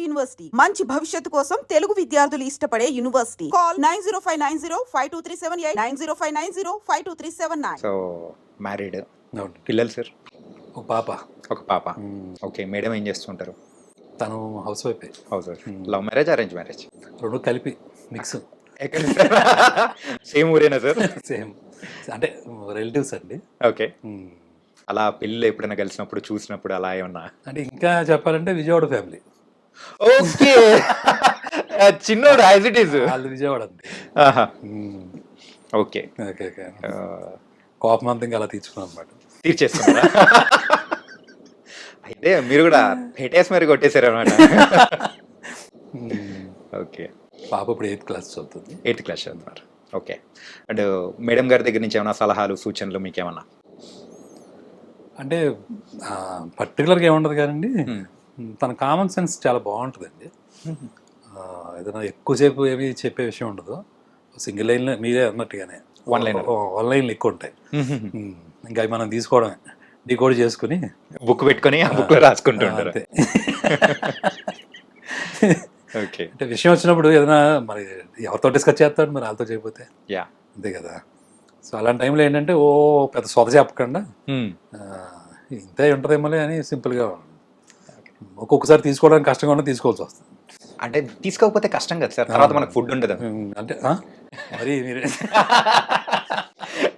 University మంచి భవిష్యత్తు కోసం తెలుగు విద్యార్థులు ఇష్టపడే యూనివర్సిటీ. కాల్ 9059052378 9059052379. సో మ్యారీడ్, అవును. పిల్లలు సార్? ఒక పాప. ఒక పాప. ఓకే, మేడం ఏం చేస్తుంటారు? తను house wife. House wife. Love marriage, arrange marriage? రెండు కలిపి మిక్స్. ఎక్కడ సేమ్ ఊరేనా సార్? సేమ్ అంటే రిలేటివ్స్ అండి. ఓకే. అలా పెళ్ళి ఎప్పుడైనా కలిసినప్పుడు చూసినప్పుడు అలా ఏమన్నా? అంటే ఇంకా చెప్పాలంటే విజయవాడ ఫ్యామిలీ. ఓకే. చిన్నోడు యాజ్ ఇట్ ఈస్. వాళ్ళు విజయవాడ అంతే. Okay okay okay. కోపం అంతా ఇంకా అలా తీర్చుకున్నాం అనమాట. తీర్చేస్తున్నారా? అయితే మీరు కూడా హెటేస్ మరి కొట్టేశారు అనమాట. ఓకే. పాప ఇప్పుడు 8th క్లాస్ చదువుతుంది. 8th క్లాస్ చదువుతున్నారు. ఓకే. అండ్ మేడం గారి దగ్గర నుంచి ఏమైనా సలహాలు సూచనలు మీకేమన్నా? అంటే పర్టికులర్గా ఏముండదు కానండి, తన కామన్ సెన్స్ చాలా బాగుంటుందండి. ఏదైనా ఎక్కువసేపు ఏమి చెప్పే విషయం ఉండదు. సింగిల్ లైన్లో మీరే అన్నట్టుగానే వన్ లైన్లు ఎక్కువ ఉంటాయి. ఇంకా అవి మనం తీసుకోవడమే, డీకోడ్ చేసుకుని బుక్ పెట్టుకొని ఆ బుక్లో రాసుకుంటుంటారు. అంతే. ఓకే. అంటే విషయం వచ్చినప్పుడు ఏదైనా మరి ఎవరితో డిస్కస్ చేస్తాడు, మరి వాళ్ళతో చేయకపోతే యా అంతే కదా. సో అలాంటి టైంలో ఏంటంటే ఓ పెద్ద సొద చెప్పకుండా ఇంతే ఉంటుందేమోలే అని సింపుల్గా, ఒక్కొక్కసారి తీసుకోవడానికి కష్టంగా ఉన్నా తీసుకోవాల్సి వస్తుంది. అంటే తీసుకోకపోతే కష్టం కదా సార్, తర్వాత మనకు ఫుడ్ ఉండదు. అంటే మరి మీరే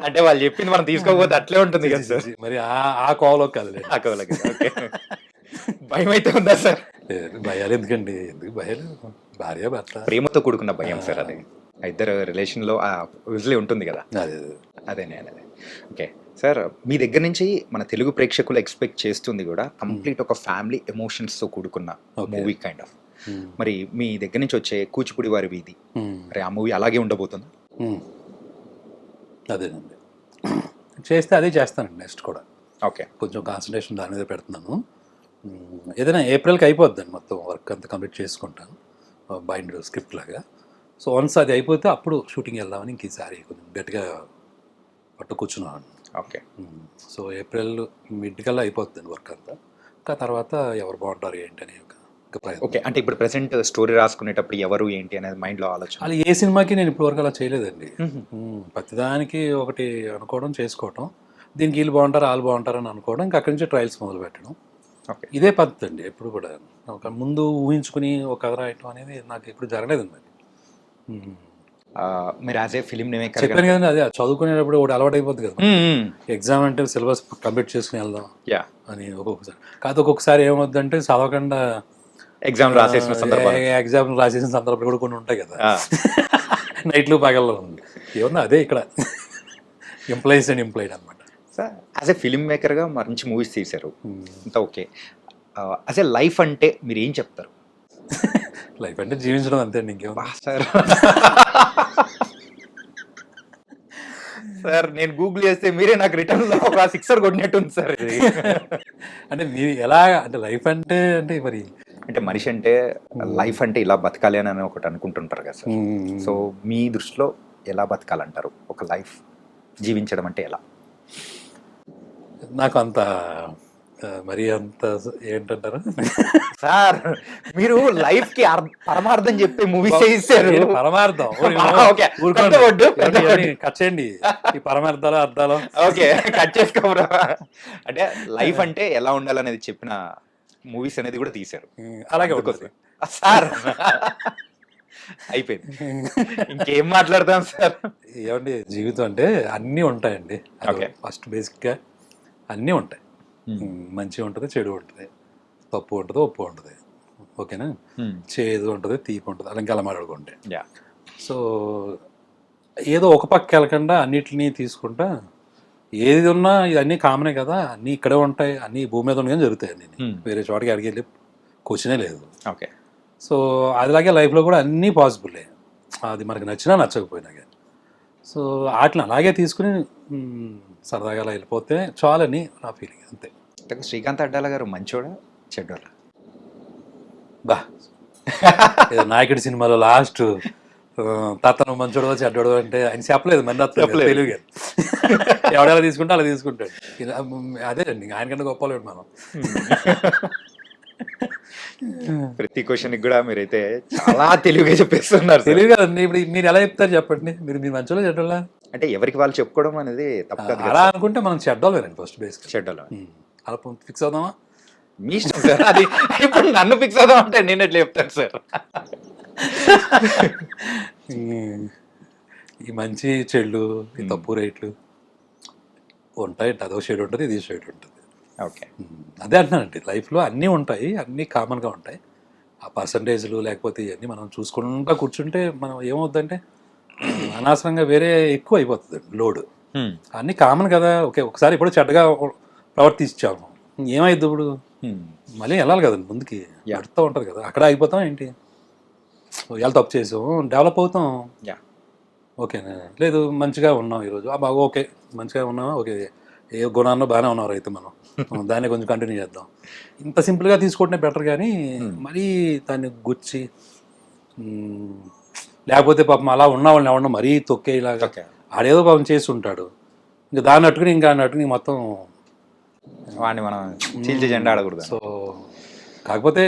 అంటే వాళ్ళు చెప్పింది మనం తీసుకోకపోతే అట్లే ఉంటుంది కదా సార్. మరి ఆ కోవలో కాదు. ఆ కోవలోకి. ఓకే. భయం అయితే ఉందా సార్? భయాలు ఎందుకండి, ఎందుకు భయాలు? భార్య భర్త ప్రేమతో కూడుకున్న భయం సార్ అది. ఇద్దరు రిలేషన్లో యూజువల్లీ ఉంటుంది కదా. అదే. ఓకే సార్, మీ దగ్గర నుంచి మన తెలుగు ప్రేక్షకులు ఎక్స్పెక్ట్ చేస్తుంది కూడా కంప్లీట్ ఒక ఫ్యామిలీ ఎమోషన్స్తో కూడుకున్న మూవీ కైండ్ ఆఫ్. మరి మీ దగ్గర నుంచి వచ్చే కూచిపూడి వారి వీధి, మరి ఆ మూవీ అలాగే ఉండబోతుంది? అదేనండి, చేస్తే అదే చేస్తానండి నెక్స్ట్ కూడా. ఓకే. కొంచెం కాన్సన్ట్రేషన్ దాని మీద పెడుతున్నాను. ఏదైనా ఏప్రిల్కి అయిపోద్దండి మొత్తం వర్క్ అంతా కంప్లీట్ చేసుకుంటాను, బైండ్ స్క్రిప్ట్ లాగా. సో వన్స్ అది అయిపోతే అప్పుడు షూటింగ్ వెళ్దామని ఇంక ఈసారి కొంచెం గట్టిగా పట్టు కూర్చున్నాను. ఓకే. సో ఏప్రిల్ మిడ్ కల్లా అయిపోతుంది వర్క్ అంతా. ఇంకా తర్వాత ఎవరు బాగుంటారు ఏంటి అని ఓకే. అంటే ఇప్పుడు ప్రెసెంట్ స్టోరీ రాసుకునేటప్పుడు ఎవరు ఏంటి అనేది మైండ్లో ఆలోచన? అలా ఏ సినిమాకి నేను ఇప్పటివరకు అలా చేయలేదండి. ప్రతిదానికి ఒకటి అనుకోవడం, చేసుకోవడం, దీనికి వీళ్ళు బాగుంటారు వాళ్ళు బాగుంటారు అని అనుకోవడం, ఇంకా అక్కడి నుంచి ట్రయల్స్ మొదలు పెట్టడం. ఇదే పద్ధతి అండి ఎప్పుడు కూడా. ఒక ముందు ఊహించుకుని ఒక కథ రాయటం అనేది నాకు ఎప్పుడు జరగలేదండి. మీరు యాజ్ ఏ ఫిలిం చెప్పాను కదండి, అదే చదువుకునేటప్పుడు ఒకటి అలవాటు అయిపోతుంది కదా. ఎగ్జామ్ అంటే సిలబస్ కంప్లీట్ చేసుకుని వెళ్దాం అని ఒక్కొక్కసారి. కాదు ఒక్కొక్కసారి ఏమవుద్దంటే చదవకుండా ఎగ్జామ్ రాసేసిన సందర్భాలు కూడా కొన్ని ఉంటాయి కదా. నైట్లు పగల్లో ఉంది ఏమన్నా. అదే ఇక్కడ ఎంప్లాయీస్ అండ్ ఎంప్లాయిడ్ అనమాట. సార్ యాజ్ ఏ ఫిలిం మేకర్గా మంచి మూవీస్ తీశారు, అంతా ఓకే. యాజ్ ఏ లైఫ్ అంటే మీరు ఏం చెప్తారు? లైఫ్ అంటే జీవించడం అంతే అండి, ఇంకేమో. సార్ సార్ నేను గూగుల్ చేస్తే మీరే నాకు రిటర్న్లో ఒక 6 కొట్టినట్టుంది సార్. అంటే మీరు ఎలా అంటే లైఫ్ అంటే అంటే మరి అంటే మనిషి అంటే లైఫ్ అంటే ఇలా బతకాలి అని ఒకటి అనుకుంటుంటారు కదా సార్. సో మీ దృష్టిలో ఎలా బతకాలంటారు? ఒక లైఫ్ జీవించడం అంటే ఎలా? నాకు అంత మరి అంత ఏంటంటారు సార్, మీరు లైఫ్ కి పరమార్థం చెప్పే మూవీస్ చేశారు. పరమార్థం కట్ చేయండి ఈ పరమార్థాలు అర్థాలు. ఓకే, కట్ చేసుకోరా. అంటే లైఫ్ అంటే ఎలా ఉండాలనేది చెప్పిన మూవీస్ అనేది కూడా తీశారు. అలాగే ఉంటుంది సార్. అయిపోయింది, ఇంకేం మాట్లాడతాం సార్. ఏమండి, జీవితం అంటే అన్నీ ఉంటాయండి. ఫస్ట్ బేసిక్గా అన్నీ ఉంటాయి. మంచి ఉంటుంది, చెడు ఉంటుంది, తప్పు ఉంటుంది, ఒప్పు ఉంటుంది, ఓకేనా. చేదు ఉంటుంది, తీపి ఉంటుంది, అలా ఇంకా అలా మాట్లాడుకుంటే. సో ఏదో ఒక పక్క వెళ్ళకుండా అన్నిటినీ తీసుకుంటా, ఏది ఉన్నా ఇవన్నీ కామనే కదా, అన్నీ ఇక్కడే ఉంటాయి, అన్నీ భూమి మీద ఉండగానే జరుగుతాయి, అన్నీ వేరే చోటకి అడిగి వెళ్ళి క్వశ్చనే లేదు. ఓకే. సో అదిలాగే లైఫ్లో కూడా అన్నీ పాసిబుల్లే, అది మనకి నచ్చినా నచ్చకపోయినా కానీ. సో వాటిని అలాగే తీసుకుని సరదాగా అలా వెళ్ళిపోతే చాలని నా ఫీలింగ్, అంతే. శ్రీకాంత్ అడ్డాల గారు మంచోడా చెడ్డోడా? బా ఏదో నాయకుడి సినిమాలో లాస్ట్ తాతను మంచోడో చెడ్డోడో అంటే ఆయన చెప్పలేదు, మన తెలుగు ఎవడెలా తీసుకుంటే అలా తీసుకుంటాడు. అదే అండి, ఆయనకన్నా గొప్పలేడు మనం. ప్రతి క్వశ్చన్ కూడా మీరైతే చాలా తెలివిగా చెప్పేస్తున్నారు సార్. తెలియదు కదండి. ఇప్పుడు మీరు ఎలా చెప్తారు చెప్పండి? మీరు మంచోళ్ళ చెడ్డోళ్ళ? అంటే ఎవరికి వాళ్ళు చెప్పుకోవడం అనేది తప్పు కాదు అలా కదా అనుకుంటే మనం చెడ్డోళ్ళేనండి ఫస్ట్ బేస్గా. షెడ్యూల్. అలా ఫిక్స్ అవుదామా? మీ ఇష్టం సార్. అది ఇప్పుడు నన్ను ఫిక్స్ అవుదాం అంటే నేను ఎట్లా చెప్తాను సార్? ఈ మంచి చెడు, ఈ తప్పు రేట్లు ఉంటాయి. అదో షేడ్ ఉంటుంది, ఇది షేడ్ ఉంటుంది. ఓకే. అదే అంటున్నానండి, లైఫ్లో అన్నీ ఉంటాయి, అన్నీ కామన్గా ఉంటాయి. ఆ పర్సంటేజ్లు లేకపోతే ఇవన్నీ మనం చూసుకుంటా కూర్చుంటే మనం ఏమవుద్దంటే అనవసరంగా వేరే ఎక్కువ అయిపోతుంది లోడ్. అన్నీ కామన్ కదా. ఓకే, ఒకసారి ఇప్పుడు చెడ్డగా ప్రవర్తించాము, ఏమైద్ది ఇప్పుడు? మళ్ళీ వెళ్ళాలి కదండి ముందుకి, ఎడుతూ ఉంటుంది కదా. అక్కడ అయిపోతాం ఏంటి? ఇవాళ తప్పు చేసాం, డెవలప్ అవుతాం. యా. ఓకేనా? లేదు మంచిగా ఉన్నాం ఈరోజు, బాగా ఓకే, మంచిగా ఉన్నామా, ఓకే, ఏ గుణాన్నో బాగానే ఉన్నారు అయితే మనం దాన్ని కొంచెం కంటిన్యూ చేద్దాం. ఇంత సింపుల్గా తీసుకోవటమే బెటర్. కానీ మరీ దాన్ని గుచ్చి లేకపోతే పాపం అలా ఉన్న వాళ్ళని ఎవరన్నా మరీ తొక్కేలాగా ఆడేదో పాపం చేసి ఉంటాడు, ఇంకా దాన్ని అట్టుకుని మొత్తం వాడిని మనం చీల్చి జెండా ఆడకూడదు. సో కాకపోతే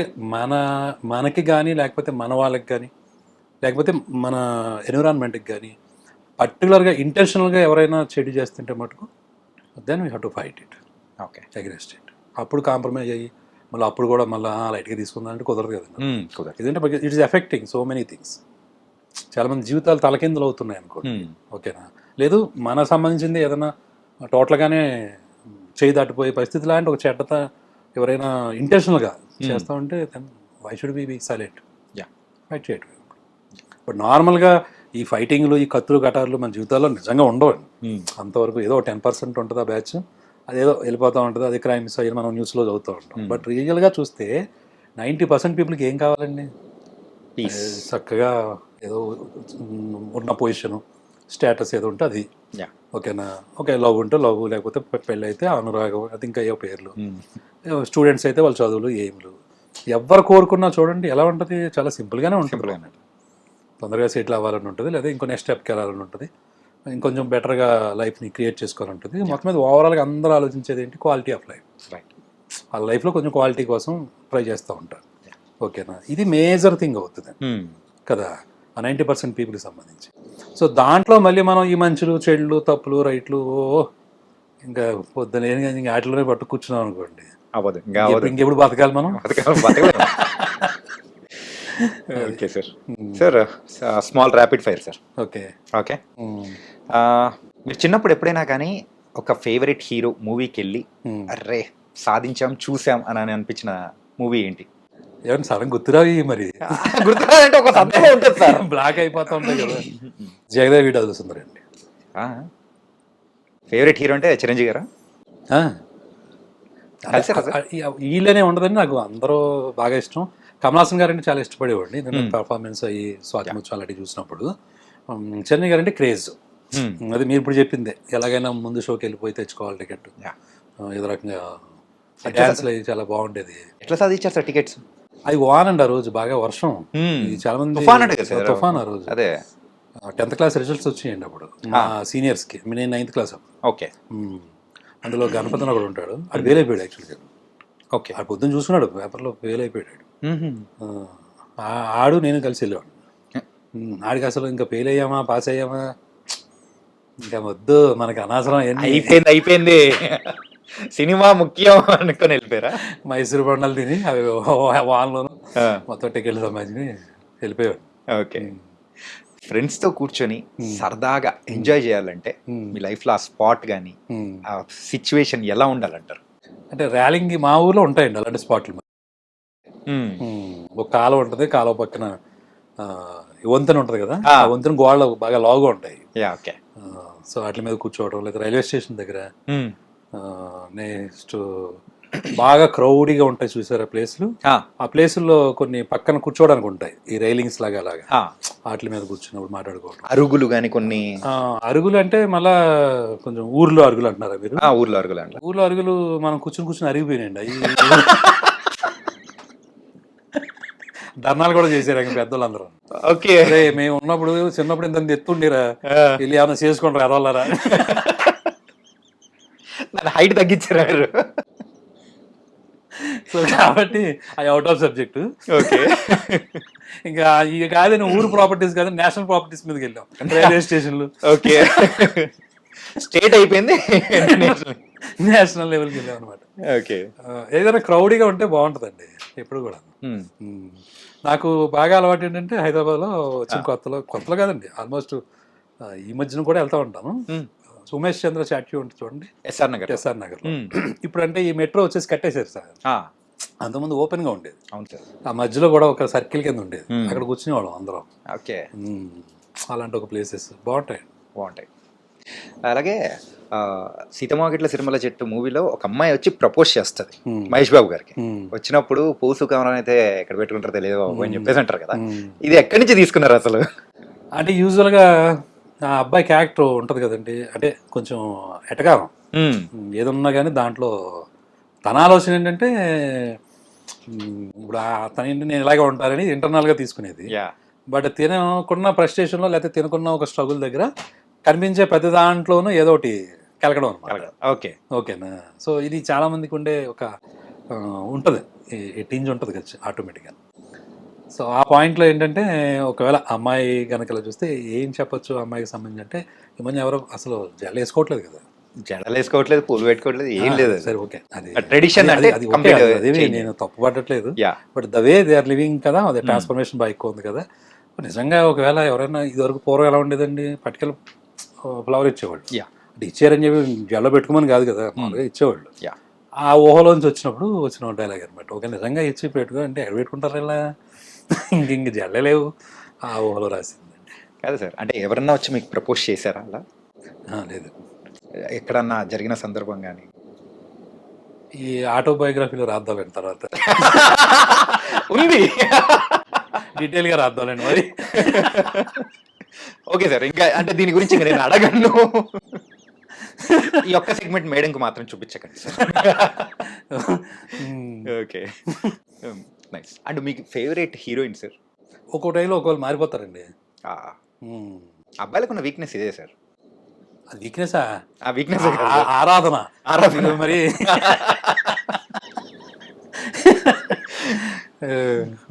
మనకి కానీ లేకపోతే మన వాళ్ళకి కానీ లేకపోతే మన ఎన్విరాన్మెంట్కి కానీ పర్టికులర్గా ఇంటెన్షనల్గా ఎవరైనా చెడు చేస్తుంటే మటుకు then we have to fight it. Okay. అగ్రెస్ట్ ఇట్. అప్పుడు కాంప్రమైజ్ అయ్యి మళ్ళీ అప్పుడు కూడా మళ్ళీ లైట్గా తీసుకుందాం అంటే కుదరదు కదండి. కుదరదు. ఎందుకంటే it is affecting so many things. చాలామంది జీవితాలు తలకిందులు అవుతున్నాయి అనుకోండి. ఓకేనా? లేదు మనకు సంబంధించింది ఏదైనా టోటల్గానే చేయి దాటిపోయే పరిస్థితి లాంటి ఒక చెడ్డత ఎవరైనా ఇంటెన్షనల్గా చేస్తూ ఉంటే then why should be silent? Fight చేయటం. ఇప్పుడు నార్మల్గా ఈ ఫైటింగ్లు, ఈ కత్తులు గటార్లు మన జీవితాల్లో నిజంగా ఉండవండి. అంతవరకు ఏదో 10% ఉంటుంది ఆ బ్యాచ్, అదేదో వెళ్ళిపోతూ ఉంటుంది, అది క్రైమ్స్ అయ్యి మనం న్యూస్లో చదువుతూ ఉంటాం. బట్ రియల్గా చూస్తే 90% పీపుల్కి ఏం కావాలండి? చక్కగా ఏదో ఉన్న పొజిషను, స్టేటస్ ఏదో ఉంటే అది. ఓకేనా? ఓకే, లవ్ ఉంటే లవ్, లేకపోతే పెళ్ళి అయితే అనురాగం, అది ఇంకా ఏ పేర్లు. స్టూడెంట్స్ అయితే వాళ్ళ చదువులు, ఎయిమ్లు. ఎవరు కోరుకున్నా చూడండి ఎలా ఉంటుంది, చాలా సింపుల్గానే ఉంటుంది. తొందరగా సెటిల్ అవ్వాలని ఉంటుంది, లేదా ఇంకో నెక్స్ట్ స్టెప్కి వెళ్ళాలని ఉంటుంది, ఇంకొంచెం బెటర్గా లైఫ్ని క్రియేట్ చేసుకోవాలని ఉంటుంది. మొత్తం మీద ఓవరాల్గా అందరూ ఆలోచించేది ఏంటి? Quality of life. వాళ్ళ లైఫ్లో కొంచెం క్వాలిటీ కోసం ట్రై చేస్తూ ఉంటారు. ఓకేనా? ఇది మేజర్ థింగ్ అవుతుంది కదా ఆ 90% పీపుల్కి సంబంధించి. సో దాంట్లో మళ్ళీ మనం ఈ మంచులు, చెడులు, తప్పులు, రైట్లు ఇంకా పొద్దున ఇంకా వాటిలోనే పట్టు కూర్చున్నాం అనుకోండి, ఇంకెప్పుడు బతకాలి మనం? Okay sir. Sir small rapid fire sir. Okay. Okay. మీరు చిన్నప్పుడు ఎప్పుడైనా కానీ ఒక ఫేవరెట్ హీరో మూవీకి వెళ్ళి అర్రే సాధించాం, చూసాం అని అనిపించిన మూవీ ఏంటి? ఏమన్నా సడన్ గుర్తురావి మరి? గుర్తురాదంటే ఒక సందేహం ఉంటుంది సార్. బ్లాక్ అయిపోతా ఉంటాయి కదా. జగదేవ్ వీడాలు సుందరి అండి. ఫేవరెట్ హీరో అంటే చిరంజీవి గారా? వీళ్ళనే ఉండదని నాకు అందరూ బాగా ఇష్టం. కమల్ హాసన్ గారు అంటే చాలా ఇష్టపడేవాడిని, ఎందుకంటే పర్ఫార్మెన్స్ అయ్యి స్వాతి ముత్యాలు అలాంటివి చూసినప్పుడు. చిరంజీవి గారు అంటే క్రేజ్. అది మీరు ఇప్పుడు చెప్పిందే, ఎలాగైనా ముందు షోకి వెళ్ళిపోయి తెచ్చుకోవాలి టికెట్, ఏదో రకంగా డ్యాన్స్లు అవి చాలా బాగుండేది. ఎట్లా సాధించారు సార్ టికెట్స్? అది వానండి ఆ రోజు, బాగా వర్షం, చాలా మంది తుఫాన్ ఆ రోజు. అదే 10th క్లాస్ రిజల్ట్స్ వచ్చాయండి అప్పుడు మా సీనియర్స్కి. నేను 9th క్లాస్ అప్పుడు. ఓకే. అందులో గణపతి ఒకడు ఉంటాడు, అది ఫెయిల్ అయిపోయాడు యాక్చువల్గా. ఓకే. ఆ పొద్దున్న చూసుకున్నాడు పేపర్లో, ఫెయిల్ అయిపోయాడు. ఆడు నేను కలిసి వెళ్ళేవాడు. ఆడికి అసలు ఇంకా ఫెయిల్ అయ్యామా పాస్ అయ్యామా ఇంకా వద్దు, మనకి అనవసరం, అయిపోయింది సినిమా ముఖ్యం అనుకుని వెళ్ళిపోయారా? మైసూరు బండలు తిని అవి వాన్లోను మొత్తం టికెట్లు సంపాదించి వెళ్ళిపోయాడు. ఓకే. ఫ్రెండ్స్తో కూర్చొని సరదాగా ఎంజాయ్ చేయాలంటే మీ లైఫ్లో ఆ స్పాట్ కానీ ఆ సిచ్యువేషన్ ఎలా ఉండాలంటారు? అంటే ర్యాలింగ్ మా ఊర్లో ఉంటాయండి అలాంటి స్పాట్లు. ఒక కాలువ ఉంటుంది, కాలువ పక్కన వంతెన ఉంటుంది కదా, ఆ వంతెన గోడలు బాగా లావుగా ఉంటాయి. ఓకే. సో వాటి మీద కూర్చోవడం, లేదా రైల్వే స్టేషన్ దగ్గర నెక్స్ట్ బాగా క్రౌడీగా ఉంటాయి చూసారా ప్లేస్లు, ఆ ప్లేసుల్లో కొన్ని పక్కన కూర్చోవడానికి ఉంటాయి ఈ రైలింగ్స్ లాగా అలాగా, వాటి మీద కూర్చున్నప్పుడు మాట్లాడుకోవడం. అరుగులు కానీ కొన్ని అరుగులు అంటే మళ్ళా కొంచెం ఊర్లో అరుగులు అంటున్నారా మీరు? ఊర్లో అరుగులు అంటారు. ఊర్లో అరుగులు మనం కూర్చుని అరిగిపోయినాయండి అవి. ధర్నాలు కూడా చేశారు పెద్దోళ్ళందరూ. ఓకే. అరే మేము ఉన్నప్పుడు చిన్నప్పుడు ఇంత ఎత్తుండిరా, వెళ్ళి ఏమైనా చేసుకుంటారు ఎదవాళ్ళరా, హైట్ తగ్గించారు. సో కాబట్టి అది అవుట్ ఆఫ్ సబ్జెక్ట్. ఓకే. ఇంకా ఇక కాదని ఊరు ప్రాపర్టీస్ కాదు, నేషనల్ ప్రాపర్టీస్ మీదకి వెళ్ళాం, రైల్వే స్టేషన్లు. ఓకే. స్టేట్ అయిపోయింది, నేషనల్ లెవెల్కి వెళ్ళాం అనమాట. ఓకే. ఏదైనా క్రౌడీగా ఉంటే బాగుంటుందండి ఎప్పుడు కూడా. నాకు బాగా అలవాటు ఏంటంటే హైదరాబాద్లో వచ్చిన కొత్తలో కాదండి, ఆల్మోస్ట్ ఈ మధ్యన కూడా వెళ్తూ ఉంటాను. ఉమేష్ చంద్ర చాట్యూ ఉంటుంది చూడండి, ఎస్ఆర్ నగర్లో. ఇప్పుడు అంటే ఈ మెట్రో వచ్చేసి కట్టేశారు సార్. అంతకుముందు ఓపెన్గా ఉండేది. అవును సార్. ఆ మధ్యలో కూడా ఒక సర్కిల్ కింద ఉండేది, అక్కడ కూర్చునేవాళ్ళం అందరం. ఓకే. అలాంటి ఒక ప్లేసెస్ బాగుంటాయి. అలాగే సీతమ్మగిట్ల సిరిమల చెట్టు మూవీలో ఒక అమ్మాయి వచ్చి ప్రపోజ్ చేస్తుంది మహేష్ బాబు గారికి. వచ్చినప్పుడు పూసు కావాలని అయితే ఎక్కడ పెట్టుకుంటారో తెలియదు బాబు అని చెప్పేసి అంటారు కదా, ఇది ఎక్కడి నుంచి తీసుకున్నారు అసలు? అంటే యూజువల్గా ఆ అబ్బాయి క్యారెక్టర్ ఉంటుంది కదండి, అంటే కొంచెం ఎటకారం ఏదన్నా కానీ దాంట్లో తన ఆలోచన ఏంటంటే ఇప్పుడు తన ఏంటి నేను ఇలాగే ఉంటానని ఇంటర్నల్గా తీసుకునేది. బట్ తినకున్న ఫ్రస్ట్రేషన్లో లేకపోతే తినకున్న ఒక స్ట్రగుల్ దగ్గర కనిపించే ప్రతి దాంట్లోనూ ఏదో ఒకటి కలగడం అనమాట. ఓకేనా? సో ఇది చాలా మందికి ఉండే ఒక ఉంటుంది, ఈ టింజ్ ఉంటుంది కదా ఆటోమేటిక్గా. సో ఆ పాయింట్లో ఏంటంటే ఒకవేళ అమ్మాయి కనుక ఇలా చూస్తే ఏం చెప్పొచ్చు అమ్మాయికి సంబంధించి అంటే, ఈ మధ్య ఎవరో అసలు జడలు వేసుకోవట్లేదు కదా, జడలు వేసుకోవట్లేదు, పూలు పెట్టుకోవట్లేదు, ఏం లేదు. సరే ఓకే, అది ట్రెడిషన్, అదేమి నేను తప్పు పట్టట్లేదు. But the way they are living కదా, అదే ట్రాన్స్ఫర్మేషన్ బాగా ఎక్కువ ఉంది కదా. నిజంగా ఒకవేళ ఎవరైనా ఇదివరకు పూర్వం ఎలా ఉండేదండి, పట్టుకెళ్ళి ఫ్లవర్ ఇచ్చేవాళ్ళు. అంటే ఇచ్చారని చెప్పి జడలో పెట్టుకోమని కాదు కదా, మామూలుగా ఇచ్చేవాళ్ళు. ఆ ఊహలోంచి వచ్చిన డైలాగ్ అనమాట. ఓకే, నిజంగా ఇచ్చి పెట్టుకో అంటే ఎక్కడ పెట్టుకుంటారు ఇలా, ఇంక జడలే లేవు, ఆ ఊహలో రాసింది. కాదు సార్, అంటే ఎవరన్నా వచ్చి మీకు ప్రపోజ్ చేశారా అలా? లేదు. ఎక్కడన్నా జరిగిన సందర్భం కానీ? ఈ ఆటోబయోగ్రఫీలో రాద్దామండి తర్వాత ఉంది, డీటెయిల్గా రాద్దామండి మరి. ఓకే సార్, ఇంకా అంటే దీని గురించి ఇంకా నేను అడగను. ఈ ఒక్క సెగ్మెంట్ మేడంకి మాత్రం చూపించకండి సార్. Okay, nice. అండ్ మీకు ఫేవరెట్ హీరోయిన్ సార్? ఒక్కో టైంలో ఒకవేళ మారిపోతారండి. అబ్బాయిలకు ఉన్న వీక్నెస్ ఇదే సార్. అది వీక్నెస్, ఆ వీక్నెస్ ఆరాధన మరి.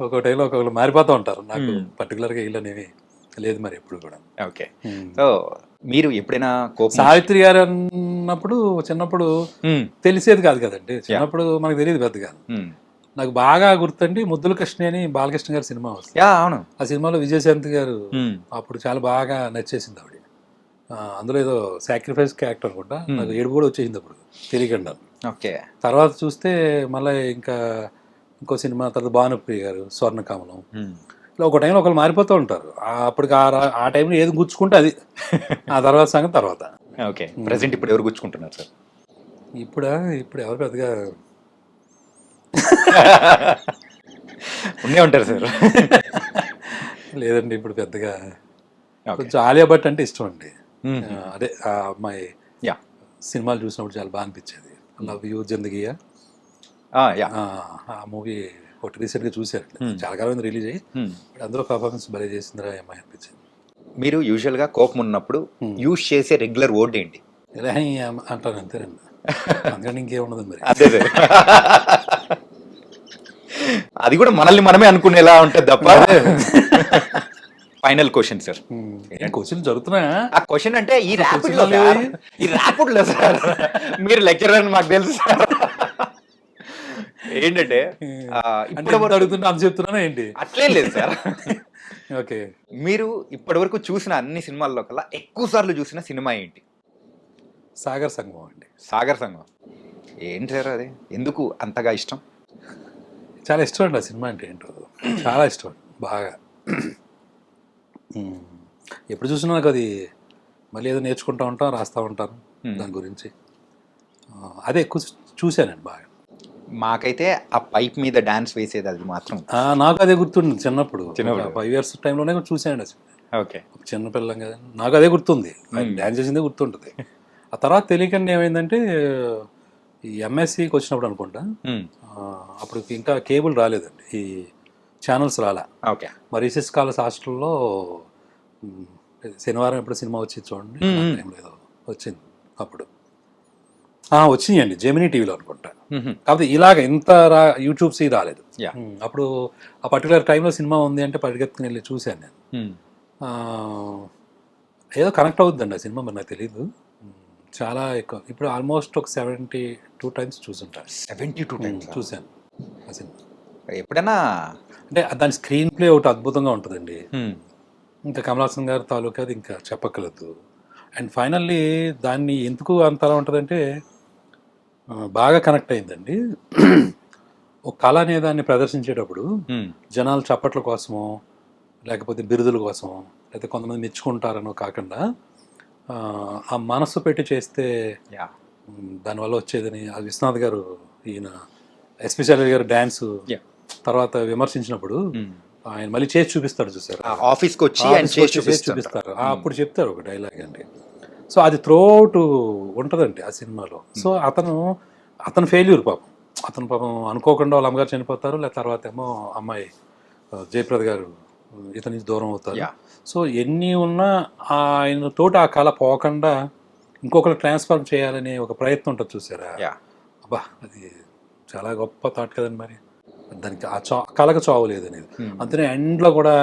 ఒక్కో టైంలో ఒక్కొక్కరు మారిపోతూ ఉంటారు. నాకు పర్టికులర్గా వీళ్ళనేవి లేదు మరి ఎప్పుడు కూడా. ఓకే, సో మీరు ఎప్పుడైనా కోపం? సావిత్రి గారు అన్నప్పుడు చిన్నప్పుడు తెలిసేది కాదు కదండి, చిన్నప్పుడు మనకు తెలియదు పెద్దగా. నాకు బాగా గుర్తండి ముద్దుల కృష్ణ అని బాలకృష్ణ గారి సినిమా వస్తుంది. అవును, ఆ సినిమాలో విజయశాంతి గారు అప్పుడు చాలా బాగా నచ్చేసింది ఆవిడ. అందులో ఏదో సాక్రిఫైస్ క్యారెక్టర్ అనుకుంటా, నాకు ఏడుపు కూడా వచ్చేసింది అప్పుడు తెలియకుండా. ఓకే, తర్వాత చూస్తే మళ్ళీ ఇంకో సినిమా తర్వాత భానుప్రియ గారు స్వర్ణకమలం, ఇలా ఒక టైంలో ఒకరు మారిపోతూ ఉంటారు. అప్పటికి ఆ టైంలో ఏది గుచ్చుకుంటే అది, ఆ తర్వాత సంగతి తర్వాత. ఓకే, ప్రెసెంట్ ఇప్పుడు ఎవరు గుచ్చుకుంటున్నారు సార్? ఇప్పుడు ఎవరు పెద్దగా ఉండే ఉంటారు సార్. లేదండి ఇప్పుడు పెద్దగా. కొంచెం ఆలియా భట్ అంటే ఇష్టం అండి. అదే ఆ అమ్మాయి సినిమాలు చూసినప్పుడు చాలా బాగా అనిపించేది. లవ్ యూ జిందగీయా, ఆ మూవీ ఒకటి రీసెంట్గా చూశారు, చాలా కాలం రిలీజ్ అయ్యి. అందులో పర్ఫార్మెన్స్ భలే చేసిందిరా అమ్మాయి అనిపించింది. మీరు యూజువల్గా కోపం ఉన్నప్పుడు యూజ్ చేసే రెగ్యులర్ వర్డ్ ఏంటి? అంటాను అంతేనండి, అందుకని ఇంకేమున్నది మరి. అదే సార్, అది కూడా మనల్ని మనమే అనుకునేలా ఉంటుంది తప్ప. Final question sir. క్వశ్చన్ జరుగుతున్నాయా? ఆ క్వశ్చన్ అంటే ఈ ర్యాపిడ్లో సార్, మీరు లెక్చరర్ అని మాకు తెలుసు సార్. ఏంటంటే ఇప్పుడు అడుగుతున్నా అని చెప్తున్నా ఏంటి? అట్లేం లేదు సార్. ఓకే, మీరు ఇప్పటి వరకు చూసిన అన్ని సినిమాల్లో కల్లా ఎక్కువ సార్లు చూసిన సినిమా ఏంటి? సాగర్ సంగమం అండి. సాగర్ సంగమం ఏంటి సార్ అది? ఎందుకు అంతగా ఇష్టం? చాలా ఇష్టం అండి ఆ సినిమా అంటే ఏంటో, చాలా ఇష్టం బాగా. ఎప్పుడు చూసినా నాకు అది మళ్ళీ ఏదో నేర్చుకుంటూ ఉంటాం, రాస్తూ ఉంటాను దాని గురించి. అదే ఎక్కువ చూశానండి బాగా. మాకైతే ఆ పైప్ మీద డాన్స్ వేసేది అది మాత్రం నాకు అదే గుర్తుంది. చిన్నప్పుడు 5 years టైంలోనే చూసానండి అసలు. ఓకే, చిన్నపిల్లం కదా, నాకు అదే గుర్తుంది, డాన్స్ చేసిందే గుర్తుంటుంది. ఆ తర్వాత తెలియకుండా ఏమైందంటే ఈ ఎంఎస్సికి వచ్చినప్పుడు అనుకుంటా, అప్పుడు ఇంకా కేబుల్ రాలేదండి, ఈ ఛానల్స్ రాలే. ఓకే, మరి రిసెస్ కాలేజ్ హాస్టల్లో శనివారం ఎప్పుడు సినిమా వచ్చి చూడండి, టైంలో ఏదో వచ్చింది. అప్పుడు వచ్చినాయండి జెమినీ టీవీలో అనుకుంటా. కాకపోతే ఇలాగ ఇంత యూట్యూబ్స్ రాలేదు. Yeah. అప్పుడు ఆ పర్టికులర్ టైంలో సినిమా ఉంది అంటే పరిగెత్తుకుని వెళ్ళి చూశాను నేను. ఆ, ఏదో కనెక్ట్ అవుతుందండి ఆ సినిమా, మరి నాకు తెలీదు. చాలా ఎక్కువ, ఇప్పుడు ఆల్మోస్ట్ ఒక 72 టైమ్స్ చూసుంటాను. 72 టైమ్స్ చూశాను ఆ సినిమా. ఎప్పుడైనా అంటే దాని స్క్రీన్ ప్లే ఒకటి అద్భుతంగా ఉంటుందండి. ఇంకా కమల్ హాసన్ గారి తాలూకా అది ఇంకా చెప్పక్కర్లేదు. అండ్ ఫైనల్లీ దాన్ని ఎందుకు అంతలా ఉంటుందంటే బాగా కనెక్ట్ అయిందండి. ఒక కళ అనే దాన్ని ప్రదర్శించేటప్పుడు జనాలు చప్పట్ల కోసమో లేకపోతే బిరుదుల కోసమో లేకపోతే కొంతమంది మెచ్చుకుంటారనో కాకుండా ఆ మనసు పెట్టి చేస్తే దానివల్ల వచ్చేదని అది విశ్వనాథ్ గారు, ఈయన ఎస్పెషల్ గారు డ్యాన్స్ తర్వాత విమర్శించినప్పుడు ఆయన మళ్ళీ చేసి చూపిస్తాడు చూసారు, ఆఫీస్కి వచ్చి చూపిస్తారు. అప్పుడు చెప్తారు ఒక డైలాగ్ అండి. సో అది త్రూఅవుట్ ఉంటుందండి ఆ సినిమాలో. సో అతను ఫెయిల్యూర్ పాపం, అతను పాపం అనుకోకుండా వాళ్ళ అమ్మగారు చనిపోతారు, లేదా తర్వాత ఏమో అమ్మాయి జయప్రద గారు ఇతని నుంచి దూరం అవుతారు. సో ఎన్ని ఉన్నా ఆయన తోటి ఆ కళ పోకుండా ఇంకొకరు ట్రాన్స్ఫర్ చేయాలనే ఒక ప్రయత్నం ఉంటుంది చూసారా. అబ్బా అది చాలా గొప్ప థాట్ కదండి. మరి దానికి కళకు చావలేదు అనేది. అంతనే ఎండ్లో కూడా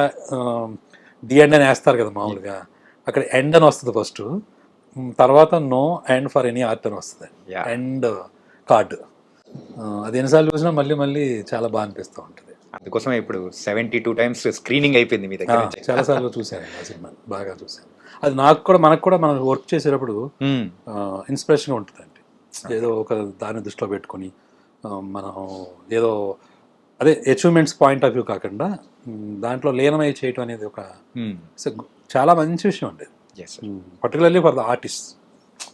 డి ఎండ్ అని వేస్తారు కదా మామూలుగా, అక్కడ ఎండ్ అని వస్తుంది ఫస్ట్, తర్వాత no end for any art అని వస్తుంది, ఎండ్ కార్డ్. అది ఎన్నిసార్లు చూసినా మళ్ళీ మళ్ళీ చాలా బాగా అనిపిస్తూ ఉంటుంది. అందుకోసమే ఇప్పుడు 72 టైమ్స్ స్క్రీనింగ్ అయిపోయింది మీ దగ్గర. చాలాసార్లు చూశాను ఆ సినిమా, బాగా చూశాను. అది మనకు కూడా మనం వర్క్ చేసేటప్పుడు ఇన్స్పిరేషన్గా ఉంటుందండి. ఏదో ఒక దాన్ని దృష్టిలో పెట్టుకొని మనం ఏదో అదే అచీవ్మెంట్స్ పాయింట్ ఆఫ్ వ్యూ కాకుండా దాంట్లో లీనమై చేయటం అనేది ఒక చాలా మంచి విషయం అండి. Particularly for the artist,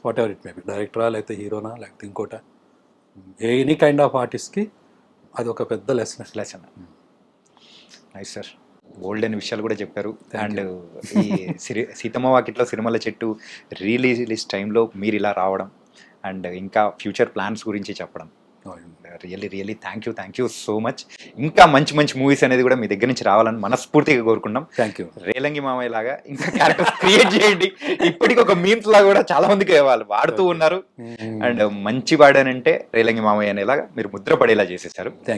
whatever it may be, డైరెక్టరా లేకపోతే హీరోనా లేకపోతే ఇంకోట, ఎనీ కైండ్ ఆఫ్ ఆర్టిస్ట్కి అది ఒక పెద్ద లెసన్. నైస్ సార్, బోల్డ్ అనే విషయాలు కూడా చెప్పారు. అండ్ ఈ సీతమ్మ వాకిట్లో సిరిమల్ల చెట్టు రిలీజ్ టైంలో మీరు ఇలా రావడం అండ్ ఇంకా ఫ్యూచర్ ప్లాన్స్ గురించి చెప్పడం, really thank you so much. ఇంకా మంచి మంచి మూవీస్ అనేది కూడా మీ దగ్గర నుంచి రావాలని మనస్ఫూర్తిగా కోరుకున్నాం. Thank you. రేలంగి మామయ్య లాగా ఇంకా క్యారెక్టర్స్ క్రియేట్ చేయండి. ఇప్పటికి ఒక మీమ్స్ లాగా కూడా చాలా మందికి వాళ్ళు వాడుతూ ఉన్నారు. అండ్ మంచి వాడనంటే రేలంగి మామయ్య అనేలాగా మీరు ముద్ర పడేలా చేసేసారు.